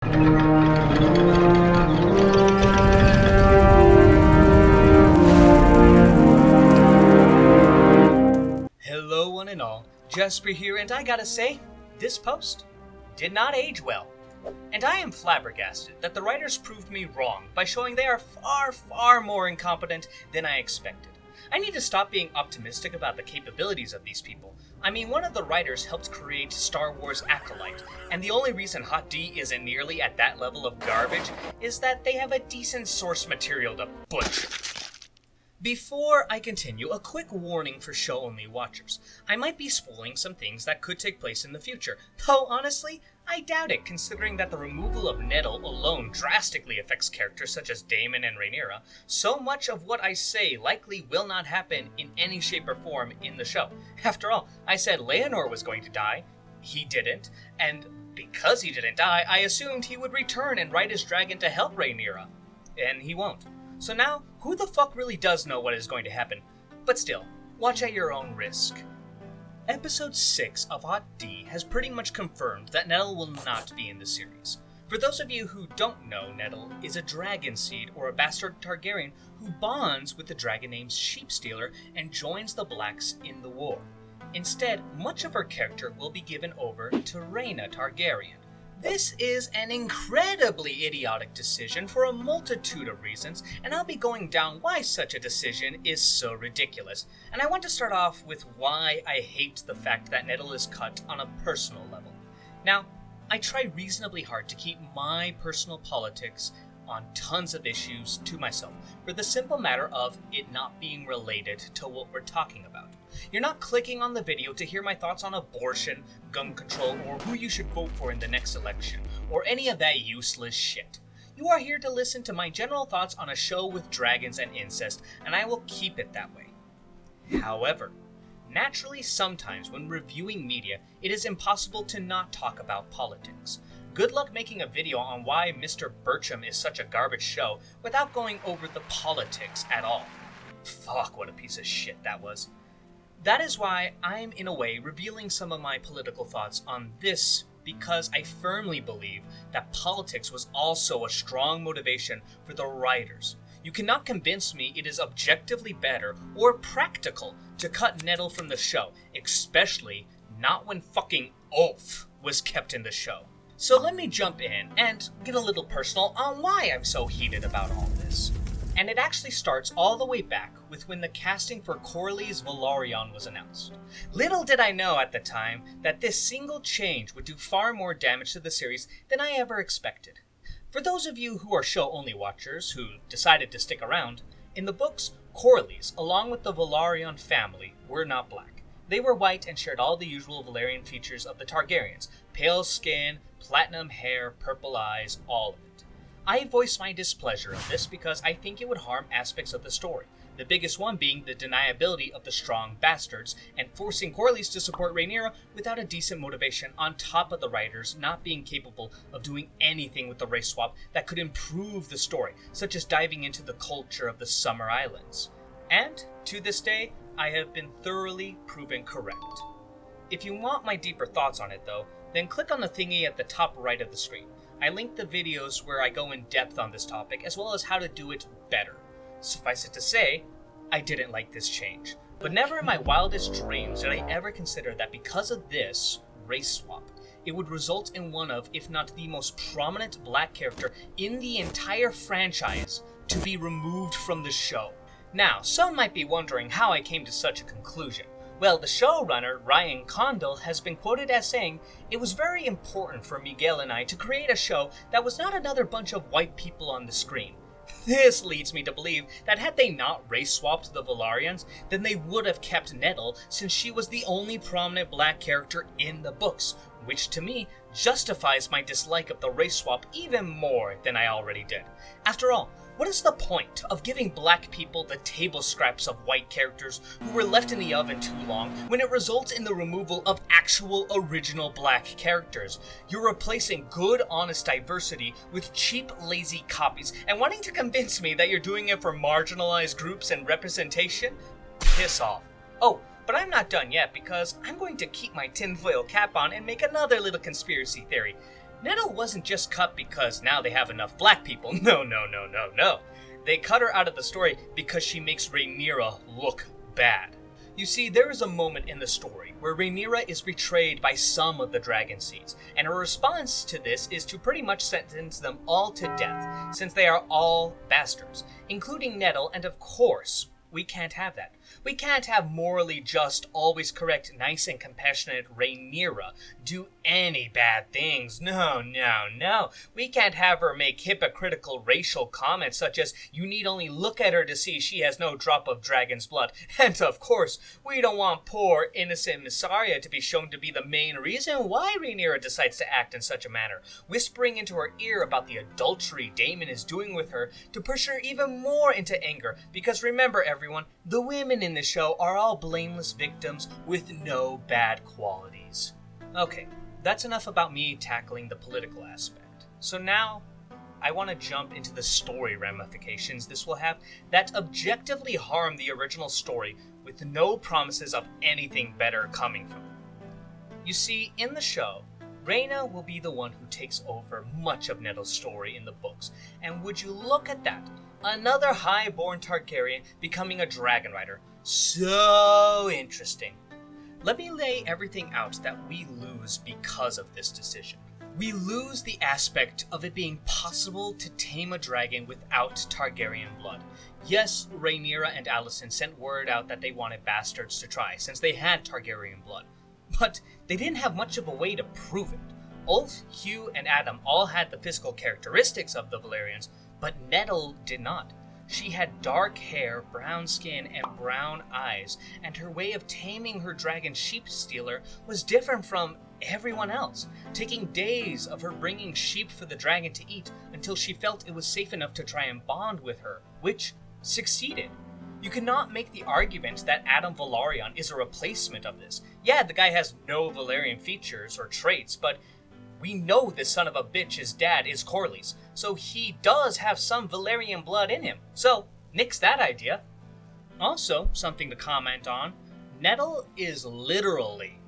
Hello one and all, Jasper here, and I gotta say, this post did not age well. And I am flabbergasted that the writers proved me wrong by showing they are far, far more incompetent than I expected. I need to stop being optimistic about the capabilities of these people. I mean, one of the writers helped create Star Wars Acolyte, and the only reason Hot D isn't nearly at that level of garbage is that they have a decent source material to butcher. Before I continue, a quick warning for show-only watchers. I might be spoiling some things that could take place in the future, though honestly, I doubt it considering that the removal of Nettle alone drastically affects characters such as Daemon and Rhaenyra. So much of what I say likely will not happen in any shape or form in the show. After all, I said Leonor was going to die. He didn't, and because he didn't die, I assumed he would return and ride his dragon to help Rhaenyra. And he won't. So now, who the fuck really does know what is going to happen? But still, watch at your own risk. Episode 6 of Hot D has pretty much confirmed that Nettle will not be in the series. For those of you who don't know, Nettle is a dragon seed or a bastard Targaryen who bonds with the dragon named Sheepstealer and joins the Blacks in the war. Instead, much of her character will be given over to Rhaena Targaryen. This is an incredibly idiotic decision for a multitude of reasons, and I'll be going down why such a decision is so ridiculous. And I want to start off with why I hate the fact that Nettle is cut on a personal level. Now, I try reasonably hard to keep my personal politics on tons of issues to myself, for the simple matter of it not being related to what we're talking about. You're not clicking on the video to hear my thoughts on abortion, gun control, or who you should vote for in the next election, or any of that useless shit. You are here to listen to my general thoughts on a show with dragons and incest, and I will keep it that way. However, naturally sometimes when reviewing media, it is impossible to not talk about politics. Good luck making a video on why Mr. Bircham is such a garbage show without going over the politics at all. Fuck, what a piece of shit that was. That is why I'm, in a way, revealing some of my political thoughts on this, because I firmly believe that politics was also a strong motivation for the writers. You cannot convince me it is objectively better or practical to cut Nettle from the show, especially not when fucking Ulf was kept in the show. So let me jump in and get a little personal on why I'm so heated about all this. And it actually starts all the way back with when the casting for Corlys Velaryon was announced. Little did I know at the time that this single change would do far more damage to the series than I ever expected. For those of you who are show-only watchers who decided to stick around, in the books, Corlys, along with the Velaryon family, were not black. They were white and shared all the usual Valyrian features of the Targaryens: pale skin, platinum hair, purple eyes, all of it. I voice my displeasure of this because I think it would harm aspects of the story, the biggest one being the deniability of the strong bastards and forcing Corlys to support Rhaenyra without a decent motivation, on top of the writers not being capable of doing anything with the race swap that could improve the story, such as diving into the culture of the Summer Islands. And, to this day, I have been thoroughly proven correct. If you want my deeper thoughts on it though, then click on the thingy at the top right of the screen. I linked the videos where I go in depth on this topic, as well as how to do it better. Suffice it to say, I didn't like this change. But never in my wildest dreams did I ever consider that because of this race swap, it would result in one of, if not the most prominent black character in the entire franchise to be removed from the show. Now, some might be wondering how I came to such a conclusion. Well, the showrunner, Ryan Condal, has been quoted as saying, "It was very important for Miguel and I to create a show that was not another bunch of white people on the screen." This leads me to believe that had they not race-swapped the Velaryons, then they would have kept Nettle, since she was the only prominent black character in the books, which to me justifies my dislike of the race swap even more than I already did. After all, what is the point of giving black people the table scraps of white characters who were left in the oven too long when it results in the removal of actual original black characters? You're replacing good, honest diversity with cheap, lazy copies, and wanting to convince me that you're doing it for marginalized groups and representation? Piss off. Oh, but I'm not done yet, because I'm going to keep my tinfoil cap on and make another little conspiracy theory. Nettle wasn't just cut because now they have enough black people. No. They cut her out of the story because she makes Rhaenyra look bad. You see, there is a moment in the story where Rhaenyra is betrayed by some of the dragon seeds, and her response to this is to pretty much sentence them all to death, since they are all bastards, including Nettle, and of course, we can't have that. We can't have morally just, always correct, nice and compassionate Rhaenyra do any bad things. No. We can't have her make hypocritical racial comments such as, you need only look at her to see she has no drop of dragon's blood. And of course, we don't want poor, innocent Mysaria to be shown to be the main reason why Rhaenyra decides to act in such a manner, whispering into her ear about the adultery Daemon is doing with her to push her even more into anger. Because remember, everyone, the women in the show are all blameless victims with no bad qualities. Okay, that's enough about me tackling the political aspect. So now, I want to jump into the story ramifications this will have that objectively harm the original story with no promises of anything better coming from it. You see, in the show, Rhaena will be the one who takes over much of Nettle's story in the books, and would you look at that? Another high-born Targaryen becoming a dragon rider. So interesting. Let me lay everything out that we lose because of this decision. We lose the aspect of it being possible to tame a dragon without Targaryen blood. Yes, Rhaenyra and Alicent sent word out that they wanted bastards to try, since they had Targaryen blood. But they didn't have much of a way to prove it. Ulf, Hugh, and Adam all had the physical characteristics of the Valyrians, but Nettle did not. She had dark hair, brown skin, and brown eyes, and her way of taming her dragon sheep stealer was different from everyone else, taking days of her bringing sheep for the dragon to eat until she felt it was safe enough to try and bond with her, which succeeded. You cannot make the argument that Adam Velaryon is a replacement of this. Yeah, the guy has no Valyrian features or traits, but we know this son of a bitch's dad is Corlys, so he does have some Valyrian blood in him. So, nix that idea. Also, something to comment on, Nettle is literally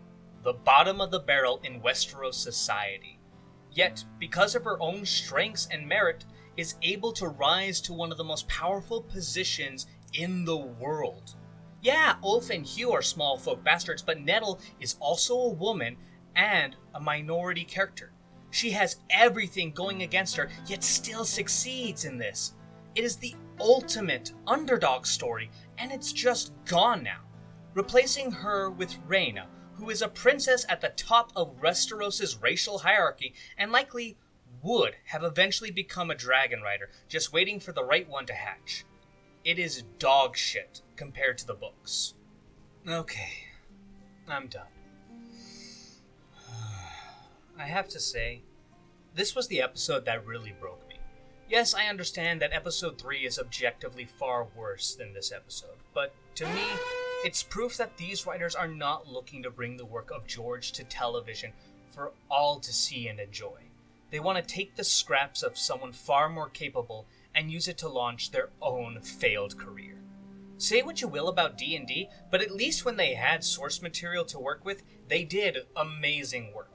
the bottom of the barrel in Westeros society. Yet, because of her own strengths and merit, is able to rise to one of the most powerful positions in the world. Yeah, Ulf and Hugh are small folk bastards, but Nettle is also a woman and a minority character. She has everything going against her, yet still succeeds in this. It is the ultimate underdog story, and it's just gone now. Replacing her with Rhaena, who is a princess at the top of Westeros' racial hierarchy, and likely would have eventually become a dragon rider, just waiting for the right one to hatch. It is dog shit compared to the books. Okay, I'm done. I have to say, this was the episode that really broke me. Yes, I understand that episode 3 is objectively far worse than this episode, but to me, it's proof that these writers are not looking to bring the work of George to television for all to see and enjoy. They want to take the scraps of someone far more capable and use it to launch their own failed career. Say what you will about D&D, but at least when they had source material to work with, they did amazing work.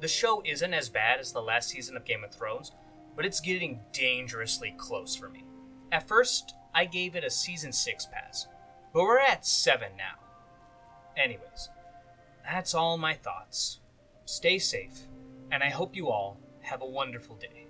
The show isn't as bad as the last season of Game of Thrones, but it's getting dangerously close for me. At first, I gave it a season 6 pass, but we're at 7 now. Anyways, that's all my thoughts. Stay safe, and I hope you all have a wonderful day.